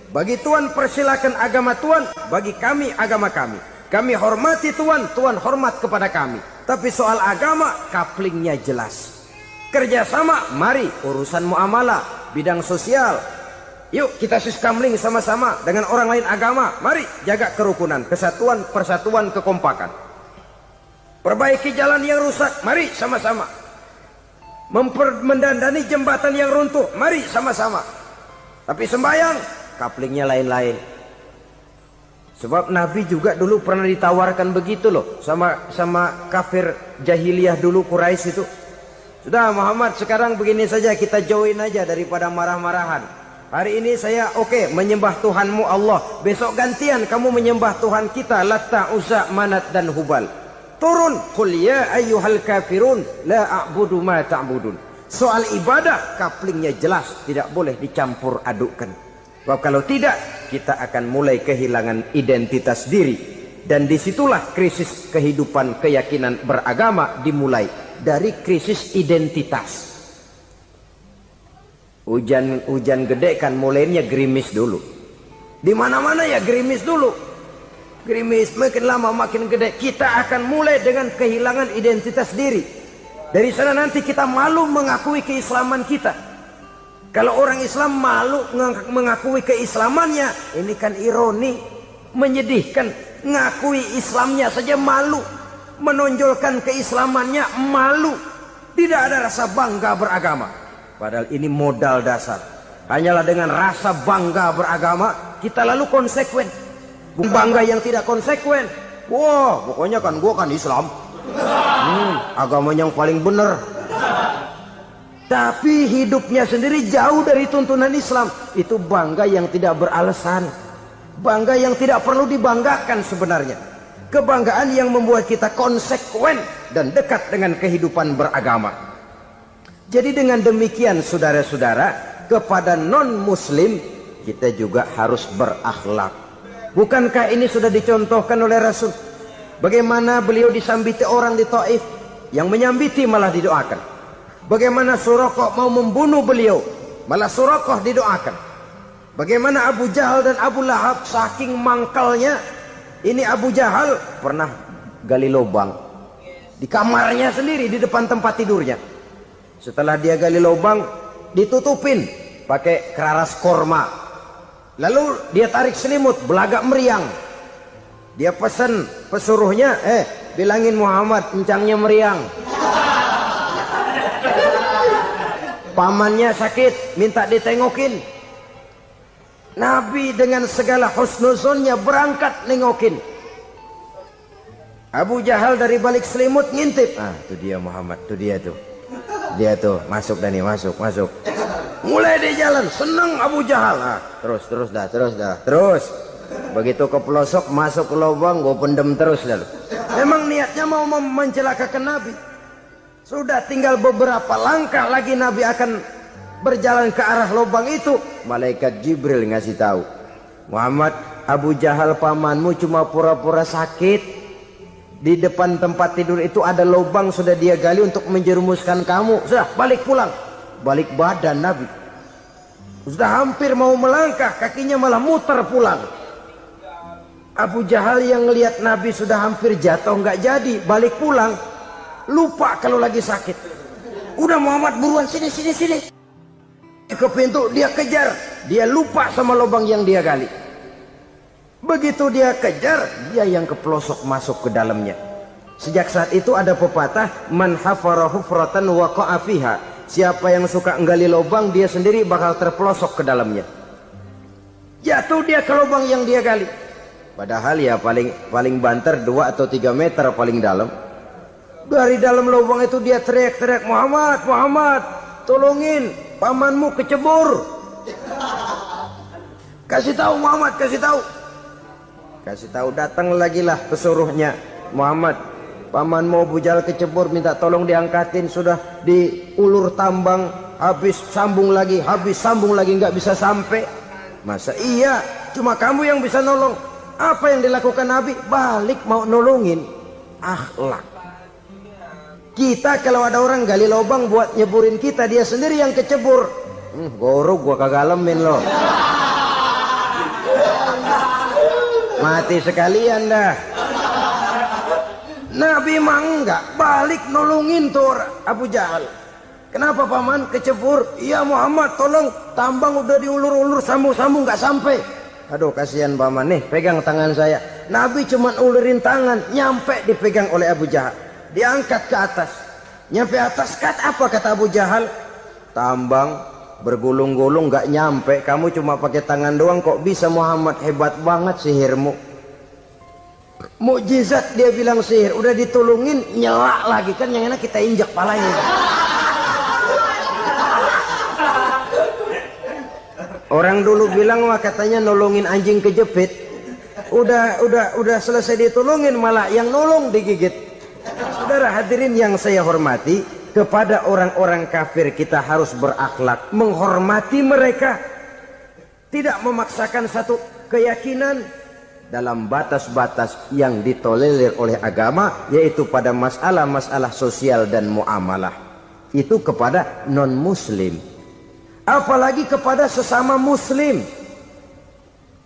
Bagi Tuhan persilakan agama Tuhan, bagi kami agama kami. Kami hormati Tuhan, Tuhan hormat kepada kami. Tapi soal agama, couplingnya jelas. Kerjasama, mari urusan muamalah, bidang sosial. Yuk kita siskamling sama-sama dengan orang lain agama. Mari jaga kerukunan, kesatuan, persatuan, kekompakan. Perbaiki jalan yang rusak, mari sama-sama. Mendandani jembatan yang runtuh, mari sama-sama. Tapi sembahyang, couplingnya lain-lain. Sebab Nabi juga dulu pernah ditawarkan begitu loh sama kafir jahiliyah dulu, Quraisy itu. Sudah Muhammad, sekarang begini saja, kita join aja daripada marah-marahan. Hari ini saya oke, menyembah Tuhanmu Allah. Besok gantian kamu menyembah Tuhan kita, Latta, Uzza, Manat dan Hubal. Turun, qul ya ayyuhal kafirun la a'budu ma ta'budun. Soal ibadah couplingnya jelas, tidak boleh dicampur adukkan. Sebab kalau tidak, kita akan mulai kehilangan identitas diri. Dan disitulah krisis kehidupan keyakinan beragama dimulai. Dari krisis identitas. Hujan gede kan mulainya gerimis dulu. Di mana-mana ya gerimis dulu. Gerimis makin lama makin gede. Kita akan mulai dengan kehilangan identitas diri. Dari sana nanti kita malu mengakui keislaman kita. Kalau orang Islam malu mengakui keislamannya, ini kan ironi, menyedihkan. Ngakui Islamnya saja malu, menonjolkan keislamannya malu. Tidak ada rasa bangga beragama. Padahal ini modal dasar. Hanyalah dengan rasa bangga beragama, kita lalu konsekuen. Bukan bangga yang tidak konsekuen. Wah, pokoknya kan gua kan Islam. Agamanya yang paling benar. Tapi hidupnya sendiri jauh dari tuntunan Islam. Itu bangga yang tidak beralasan. Bangga yang tidak perlu dibanggakan sebenarnya. Kebanggaan yang membuat kita konsekuen dan dekat dengan kehidupan beragama. Jadi dengan demikian saudara-saudara, kepada non-muslim kita juga harus berakhlak. Bukankah ini sudah dicontohkan oleh Rasul? Bagaimana beliau disambiti orang di Taif, yang menyambiti malah didoakan. Bagaimana Suraqah mau membunuh beliau, malah Suraqah didoakan. Bagaimana Abu Jahal dan Abu Lahab saking mangkalnya. Ini Abu Jahal pernah gali lubang di kamarnya sendiri, di depan tempat tidurnya. Setelah dia gali lubang, ditutupin pakai keraras korma. Lalu dia tarik selimut, belagak meriang. Dia pesan pesuruhnya, bilangin Muhammad encangnya meriang. Pamannya sakit, minta ditengokin. Nabi dengan segala husnuzonnya berangkat nengokin. Abu Jahal dari balik selimut ngintip. Itu dia Muhammad, tuh dia tuh. Dia tuh, masuk Dani, masuk. Mulai di jalan, senang Abu Jahal. Terus. Begitu ke pelosok, masuk ke lubang, gue pendem terus lalu. Memang niatnya mau mencelakakan Nabi. Sudah tinggal beberapa langkah lagi Nabi akan berjalan ke arah lubang itu. Malaikat Jibril ngasih tahu, Muhammad, Abu Jahal pamanmu cuma pura-pura sakit. Di depan tempat tidur itu ada lubang sudah dia gali untuk menjerumuskan kamu. Sudah balik pulang. Balik badan Nabi. Sudah hampir mau melangkah, kakinya malah muter pulang. Abu Jahal yang ngelihat Nabi sudah hampir jatuh nggak jadi, balik pulang. Lupa kalau lagi sakit. Udah Muhammad buruan sini. Ke pintu dia kejar. Dia lupa sama lubang yang dia gali. Begitu dia kejar, dia yang ke pelosok masuk ke dalamnya. Sejak saat itu ada pepatah, man hafara hufratan waqa'a fiha. Siapa yang suka nggali lubang, dia sendiri bakal terpelosok ke dalamnya. Jatuh dia ke lubang yang dia gali. Padahal ya paling banter 2 atau 3 meter paling dalam. Dari dalam lubang itu dia teriak-teriak, Muhammad, tolongin, pamanmu kecebur. Kasih tahu Muhammad, kasih tahu. Datang lagi lah pesuruhnya, Muhammad, pamanmu Abu Jahal kecebur, minta tolong diangkatin. Sudah diulur tambang, habis sambung lagi nggak bisa sampai. Masa iya cuma kamu yang bisa nolong? Apa yang dilakukan Nabi? Balik mau nolongin. Akhlak. Kita kalau ada orang gali lubang buat nyeburin kita, dia sendiri yang kecebur. Gorok gua kagak lemin loh. Mati sekalian dah. Nabi mah enggak, balik nolongin tuh Abu Jahal. Kenapa paman kecebur? Iya Muhammad, tolong, tambang udah diulur-ulur, sambung-sambung nggak sampai. Aduh kasihan paman, nih pegang tangan saya. Nabi cuma ulurin tangan, nyampe dipegang oleh Abu Jahal. Diangkat ke atas. Nyampe atas, apa kata Abu Jahal? Tambang bergulung-gulung nggak nyampe, kamu cuma pakai tangan doang kok bisa Muhammad, hebat banget sihirmu. Mukjizat dia bilang sihir, udah ditolongin nyelak lagi, kan yang enak kita injak palanya. Orang dulu bilang wah katanya nolongin anjing kejepit. Udah selesai ditolongin malah yang nolong digigit. Saudara hadirin yang saya hormati, kepada orang-orang kafir kita harus berakhlak, menghormati mereka, tidak memaksakan satu keyakinan dalam batas-batas yang ditolerir oleh agama, yaitu pada masalah-masalah sosial dan muamalah. Itu kepada non-muslim, apalagi kepada sesama muslim.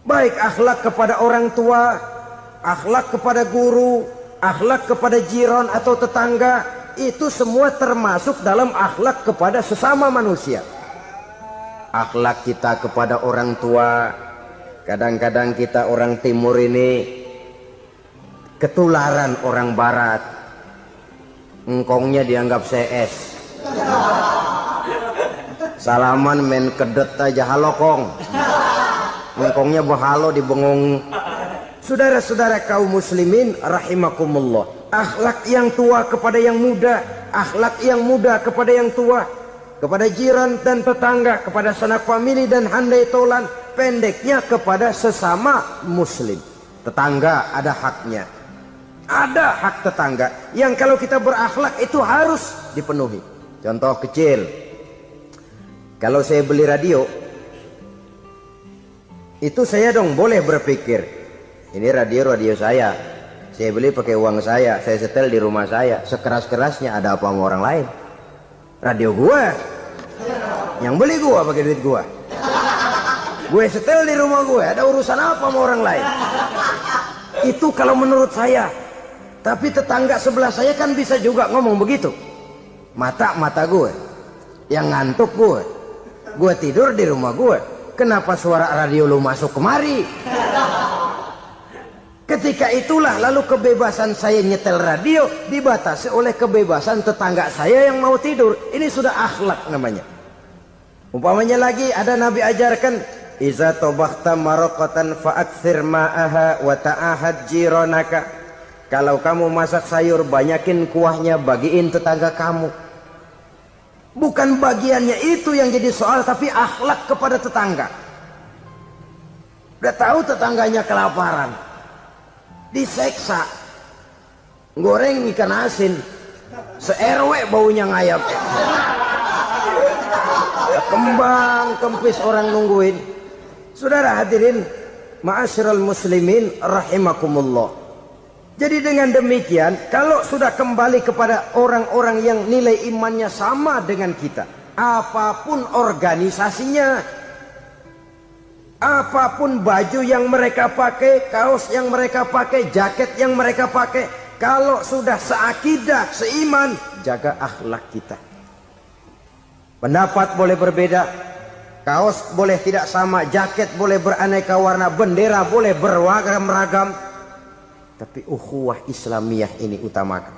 Baik akhlak kepada orang tua, akhlak kepada guru, akhlak kepada jiran atau tetangga, itu semua termasuk dalam akhlak kepada sesama manusia. Akhlak kita kepada orang tua, kadang-kadang kita orang timur ini ketularan orang barat. Engkongnya dianggap CS. Salaman main kedet aja, halo kong. Engkongnya berhalo di bengong. Saudara-saudara kaum muslimin rahimakumullah, akhlak yang tua kepada yang muda, akhlak yang muda kepada yang tua, kepada jiran dan tetangga, kepada sanak famili dan handai tolan, pendeknya kepada sesama muslim. Tetangga ada haknya, ada hak tetangga yang kalau kita berakhlak itu harus dipenuhi. Contoh kecil, kalau saya beli radio, itu saya dong boleh berpikir, ini radio saya beli pakai uang saya setel di rumah saya, sekeras-kerasnya ada apa sama orang lain? Radio gua, yang beli gua pakai duit gua, gue setel di rumah gue, ada urusan apa sama orang lain? Itu kalau menurut saya. Tapi tetangga sebelah saya kan bisa juga ngomong begitu, mata gue, Yang ngantuk gue. Gue tidur di rumah gue. Kenapa suara radio lu masuk kemari? Ketika itulah lalu kebebasan saya nyetel radio dibatasi oleh kebebasan tetangga saya yang mau tidur. Ini sudah akhlak namanya. Umpamanya lagi ada Nabi ajarkan, iza tobakhta maraqatan fa'akthir ma'aha wa ta'ahad jiranaka. Kalau kamu masak sayur banyakin kuahnya, bagiin tetangga kamu. Bukan bagiannya itu yang jadi soal, tapi akhlak kepada tetangga. Udah tahu tetangganya kelaparan, diseksa, goreng ikan asin, se-RW baunya ngayap, kembang kempis orang nungguin. Saudara hadirin ma'asyiral muslimin rahimakumullah. Jadi dengan demikian, kalau sudah kembali kepada orang-orang yang nilai imannya sama dengan kita, apapun organisasinya, apapun baju yang mereka pakai, kaos yang mereka pakai, jaket yang mereka pakai, kalau sudah seakidah, seiman, jaga akhlak kita. Pendapat boleh berbeda, kaos boleh tidak sama, jaket boleh beraneka warna, bendera boleh beragam-ragam, tapi ukhuwah Islamiyah ini utamakan.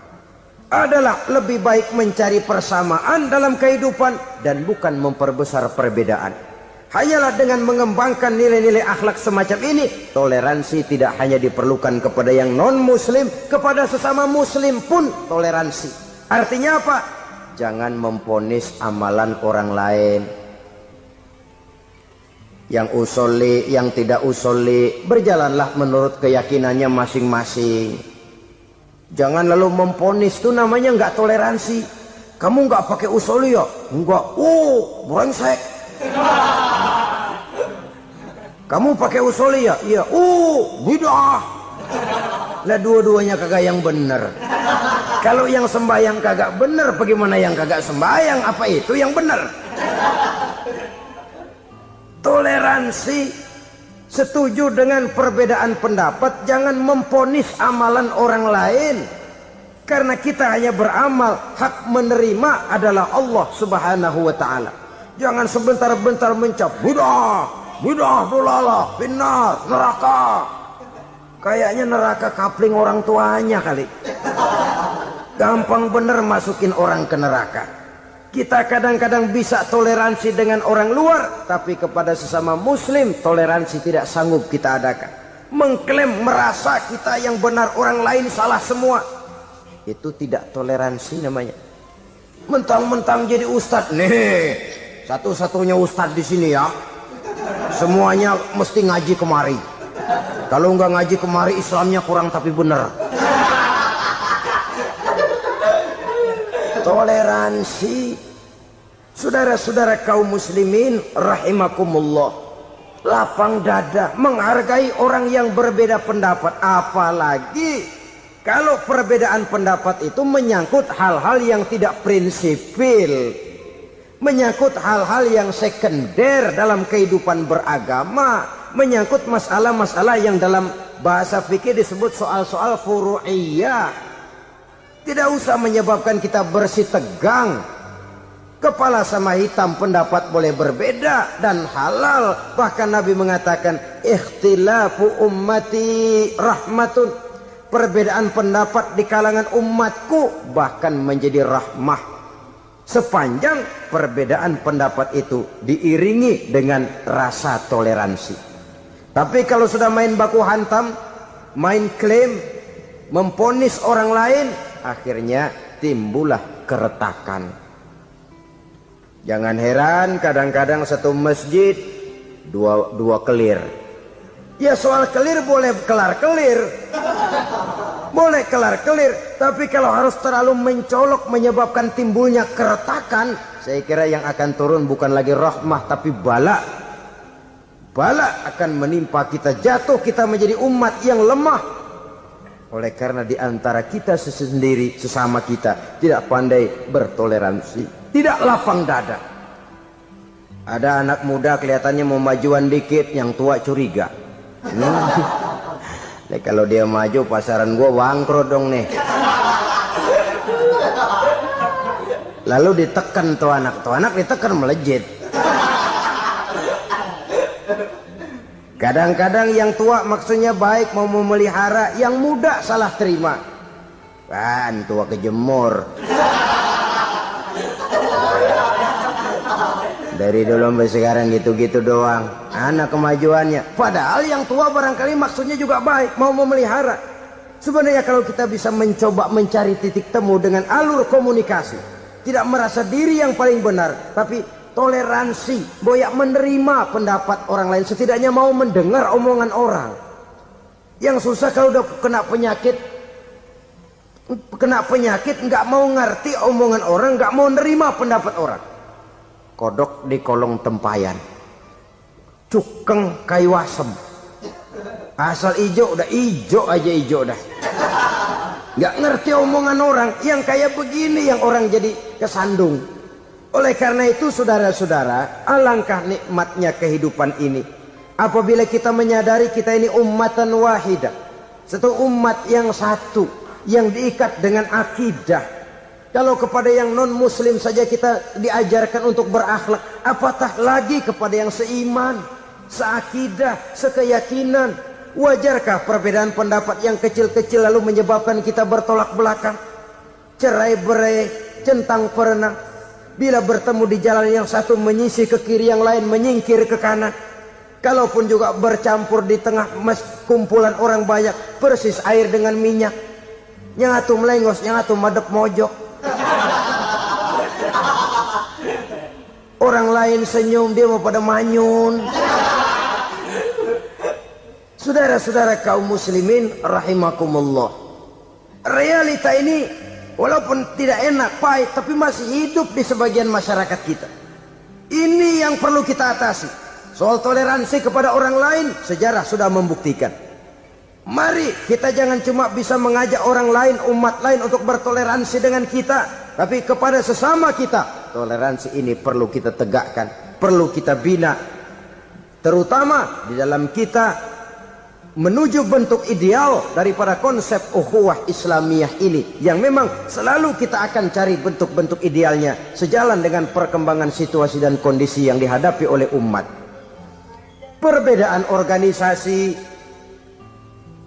Adalah lebih baik mencari persamaan dalam kehidupan dan bukan memperbesar perbedaan. Hanyalah dengan mengembangkan nilai-nilai akhlak semacam ini, toleransi tidak hanya diperlukan kepada yang non-muslim, kepada sesama muslim pun toleransi. Artinya apa? Jangan memponis amalan orang lain. Yang usolli, yang tidak usolli, berjalanlah menurut keyakinannya masing-masing. Jangan lalu memponis, itu namanya nggak toleransi. Kamu nggak pakai usolli ya? Enggak. Brengsek. Kamu pakai usolli ya? Iya. Bid'ah. Lah dua-duanya kagak yang bener. Kalau yang sembahyang kagak bener, bagaimana yang kagak sembahyang? Apa itu yang bener? Toleransi, setuju dengan perbedaan pendapat, jangan memponis amalan orang lain. Karena kita hanya beramal, hak menerima adalah Allah Subhanahu wa ta'ala. Jangan sebentar-bentar mencap bid'ah, dolalah, finnar, neraka. Kayaknya neraka kapling orang tuanya kali. Gampang bener masukin orang ke neraka. Kita kadang-kadang bisa toleransi dengan orang luar, tapi kepada sesama muslim toleransi tidak sanggup kita adakan. Mengklaim merasa kita yang benar, orang lain salah semua, itu tidak toleransi namanya. Mentang-mentang jadi ustadz, nih satu-satunya ustadz di sini ya, semuanya mesti ngaji kemari. Kalau nggak ngaji kemari Islamnya kurang tapi benar. Toleransi. Saudara-saudara kaum muslimin rahimakumullah, lapang dada menghargai orang yang berbeda pendapat, apalagi kalau perbedaan pendapat itu menyangkut hal-hal yang tidak prinsipil, menyangkut hal-hal yang sekunder dalam kehidupan beragama, menyangkut masalah-masalah yang dalam bahasa fikih disebut soal-soal furu'iyah. Tidak usah menyebabkan kita bersih tegang. Kepala sama hitam pendapat boleh berbeda dan halal. Bahkan Nabi mengatakan ikhtilafu ummati rahmatun. Perbedaan pendapat di kalangan umatku bahkan menjadi rahmah, sepanjang perbedaan pendapat itu diiringi dengan rasa toleransi. Tapi kalau sudah main baku hantam, main klaim, memponis orang lain, akhirnya timbullah keretakan. Jangan heran kadang-kadang satu masjid dua kelir. Ya soal kelir boleh kelar-kelir, boleh kelar-kelir. Tapi kalau harus terlalu mencolok menyebabkan timbulnya keretakan, saya kira yang akan turun bukan lagi rahmah tapi bala. Bala akan menimpa kita, jatuh kita menjadi umat yang lemah. Oleh karena di antara kita sendiri, sesama kita tidak pandai bertoleransi, tidak lapang dada. Ada anak muda kelihatannya mau majuan dikit, yang tua curiga. Nih, kalau dia maju pasaran gua bangkrut dong nih. Lalu ditekan tuh anak ditekan melejit. Kadang-kadang yang tua maksudnya baik mau memelihara, yang muda salah terima. Kan tua kejemur. Dari dulu sampai sekarang gitu-gitu doang. Anak kemajuannya. Padahal yang tua barangkali maksudnya juga baik, mau memelihara. Sebenarnya kalau kita bisa mencoba mencari titik temu dengan alur komunikasi, tidak merasa diri yang paling benar, tapi toleransi, boyak menerima pendapat orang lain, setidaknya mau mendengar omongan orang. Yang susah kalau udah kena penyakit nggak mau ngerti omongan orang, nggak mau nerima pendapat orang. Kodok di kolong tempayan, cukeng kayu asem, asal ijo udah ijo aja ijo dah. Nggak ngerti omongan orang, yang kayak begini yang orang jadi kesandung. Oleh karena itu saudara-saudara, alangkah nikmatnya kehidupan ini apabila kita menyadari kita ini ummatan wahidah, satu umat yang satu, yang diikat dengan akidah. Kalau kepada yang non muslim saja kita diajarkan untuk berakhlak, apatah lagi kepada yang seiman, seakidah, sekeyakinan. Wajarkah perbedaan pendapat yang kecil-kecil lalu menyebabkan kita bertolak belakang, cerai-berai, centang perenang? Bila bertemu di jalan yang satu menyisih ke kiri, yang lain menyingkir ke kanan. Kalaupun juga bercampur di tengah kumpulan orang banyak, persis air dengan minyak. Yang atu melengos, yang atu madep mojok. Orang lain senyum, dia mau pada manyun. Saudara-saudara kaum muslimin rahimakumullah, realita ini walaupun tidak enak, pahit, tapi masih hidup di sebagian masyarakat kita. Ini yang perlu kita atasi. Soal toleransi kepada orang lain, sejarah sudah membuktikan. Mari kita jangan cuma bisa mengajak orang lain, umat lain untuk bertoleransi dengan kita, tapi kepada sesama kita. Toleransi ini perlu kita tegakkan, perlu kita bina, terutama di dalam kita menuju bentuk ideal daripada konsep ukhuwah Islamiyah ini, yang memang selalu kita akan cari bentuk-bentuk idealnya sejalan dengan perkembangan situasi dan kondisi yang dihadapi oleh umat. Perbedaan organisasi,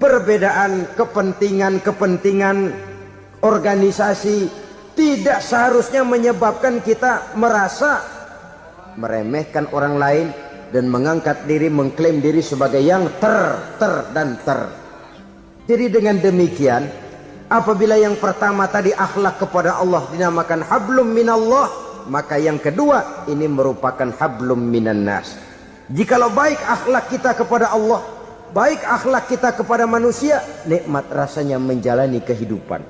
perbedaan kepentingan organisasi tidak seharusnya menyebabkan kita merasa meremehkan orang lain dan mengangkat diri, mengklaim diri sebagai yang ter. Jadi dengan demikian, apabila yang pertama tadi akhlak kepada Allah dinamakan hablum minallah, maka yang kedua ini merupakan hablum minan nas. Jikalau baik akhlak kita kepada Allah, baik akhlak kita kepada manusia, nikmat rasanya menjalani kehidupan.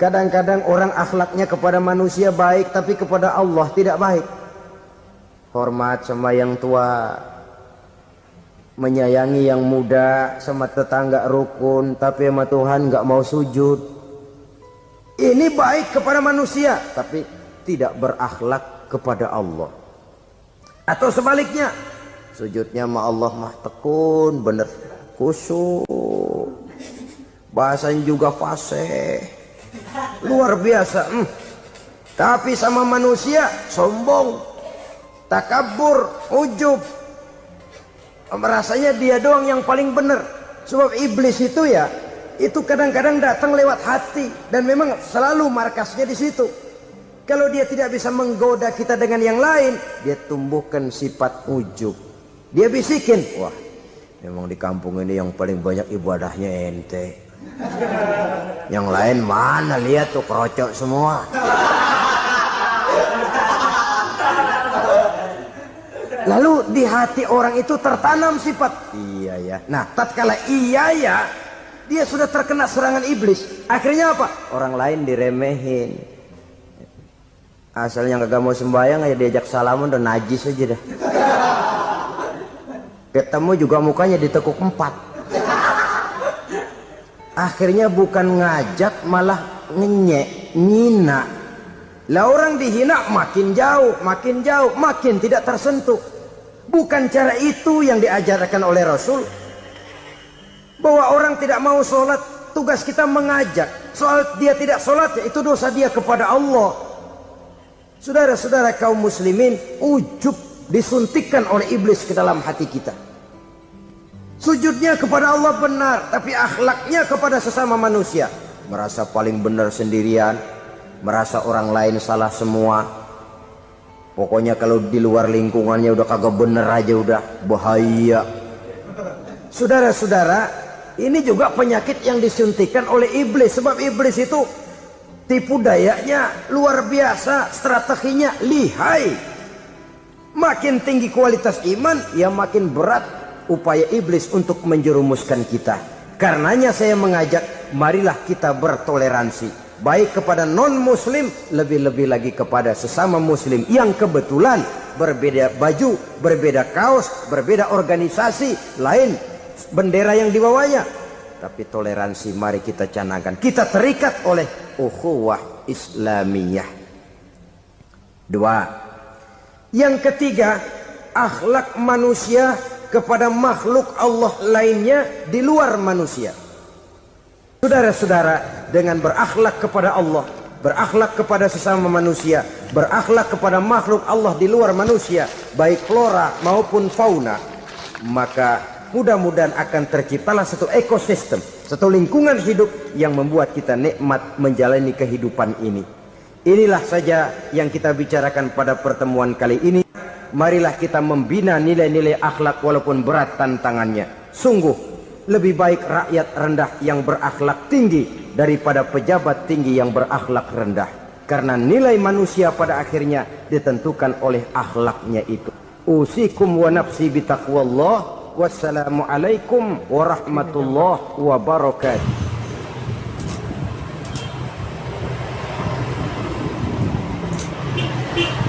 Kadang-kadang orang akhlaknya kepada manusia baik, tapi kepada Allah tidak baik. Hormat sama yang tua, menyayangi yang muda, sama tetangga rukun, tapi sama Tuhan nggak mau sujud. Ini baik kepada manusia, tapi tidak berakhlak kepada Allah. Atau sebaliknya, sujudnya sama Allah mah tekun, bener khusyuk, bahasanya juga fasih, luar biasa. Tapi sama manusia sombong, takabur, ujub, merasanya dia doang yang paling benar. Sebab iblis itu ya, itu kadang-kadang datang lewat hati, dan memang selalu markasnya di situ. Kalau dia tidak bisa menggoda kita dengan yang lain, dia tumbuhkan sifat ujub. Dia bisikin, wah memang di kampung ini yang paling banyak ibadahnya ente. Yang lain mana, lihat tuh kerocok semua. Lalu di hati orang itu tertanam sifat iya ya. Nah, tatkala iya ya, dia sudah terkena serangan iblis. Akhirnya apa? Orang lain diremehin. Asalnya kagak mau sembahyang aja diajak salaman udah najis aja dah. Ketemu juga mukanya ditekuk 4. Akhirnya bukan ngajak malah ngenyek, ngina. Lah orang dihina makin jauh, makin tidak tersentuh. Bukan cara itu yang diajarkan oleh Rasul. Bahwa orang tidak mau sholat, tugas kita mengajak. Soal dia tidak sholat, ya itu dosa dia kepada Allah. Saudara-saudara kaum muslimin, ujub disuntikkan oleh iblis ke dalam hati kita. Sujudnya kepada Allah benar, tapi akhlaknya kepada sesama manusia. Merasa paling benar sendirian, merasa orang lain salah semua. Pokoknya kalau di luar lingkungannya udah kagak bener aja udah bahaya. Saudara-saudara, ini juga penyakit yang disuntikan oleh iblis. Sebab iblis itu tipu dayanya luar biasa, strateginya lihai. Makin tinggi kualitas iman, ya makin berat upaya iblis untuk menjerumuskan kita. Karenanya saya mengajak, marilah kita bertoleransi. Baik kepada non-muslim, lebih-lebih lagi kepada sesama muslim yang kebetulan berbeda baju, berbeda kaos, berbeda organisasi, lain bendera yang dibawanya. Tapi toleransi mari kita canangkan. Kita terikat oleh ukhuwah Islamiyah. 2. Yang ketiga, akhlak manusia kepada makhluk Allah lainnya di luar manusia. Saudara-saudara, dengan berakhlak kepada Allah, berakhlak kepada sesama manusia, berakhlak kepada makhluk Allah di luar manusia, baik flora maupun fauna, maka mudah-mudahan akan terciptalah satu ekosistem, satu lingkungan hidup yang membuat kita nikmat menjalani kehidupan ini. Inilah saja yang kita bicarakan pada pertemuan kali ini. Marilah kita membina nilai-nilai akhlak walaupun berat tantangannya. Sungguh lebih baik rakyat rendah yang berakhlak tinggi daripada pejabat tinggi yang berakhlak rendah. Karena nilai manusia pada akhirnya ditentukan oleh akhlaknya itu. Usikum wa nafsi bitaqwallah. Wassalamualaikum warahmatullahi wabarakatuh. Yeah.